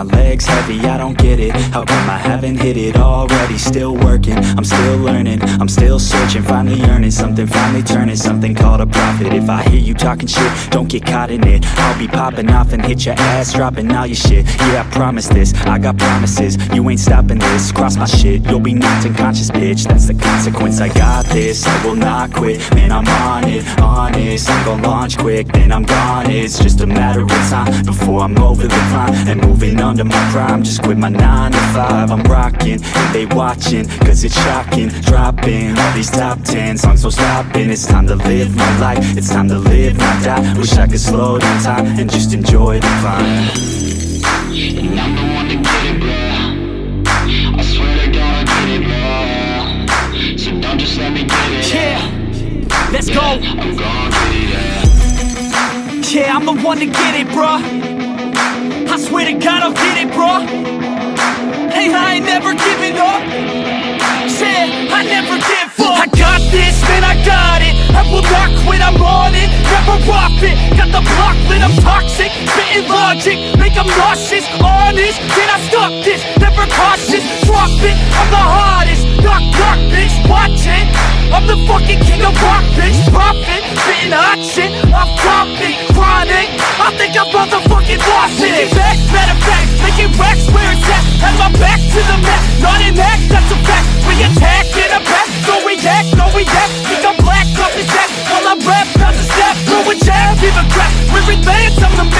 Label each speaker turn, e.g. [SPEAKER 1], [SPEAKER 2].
[SPEAKER 1] my legs heavy, I don't get it. How come I haven't hit it already? Still working, I'm still learning, I'm still searching, finally earning something, finally turning something called a profit. If I hear you talking shit, don't get caught in it. I'll be popping off and hit your ass, dropping all your shit. Yeah, I promise this, I got promises. You ain't stopping this, cross my shit, you'll be knocked unconscious, bitch. That's the consequence, I got this, I will not quit. Man, I'm on it, honest. I'm gon' launch quick, then I'm gone. It's just a matter of time before I'm over the climb and moving under my prime. Just quit my 9 to 5, I'm rocking, and they watching, cause it's shocking. Dropping all these top 10 songs, so stopping. It's time to live my life, it's time to live, not die. Wish I could slow down time and just enjoy the climb.
[SPEAKER 2] And I'm the one to get it, bro. I swear to God I get it, bro. So don't just let me get it.
[SPEAKER 1] Yeah, let's go.
[SPEAKER 2] I'm gon' get it, yeah.
[SPEAKER 1] Yeah, I'm the one to get it, bro. I swear to God I'll get it, bro. Hey, I ain't never giving up. Yeah, I never give up. I got this, man, I got it. I will not quit, I'm on it. Never off it. Got the block lit, I'm toxic. Spitting logic, make them nauseous. Honest, can I stop this? Never cautious, drop it. I'm the hottest. Knock, knock, bitch, watch it. I'm the fucking king of rock, bitch. Profit, spitting hot shit. I'm topic, chronic. I think I'm motherfucking lost it. Making back, matter of fact, making racks where it's at. Have my back to the mat, not an act, that's a fact. We attack in a back, no react, no react. Think I'm black, off his back, while I rap, bout to snap, throw a jab, give a crap. We're advanced, I'm the man.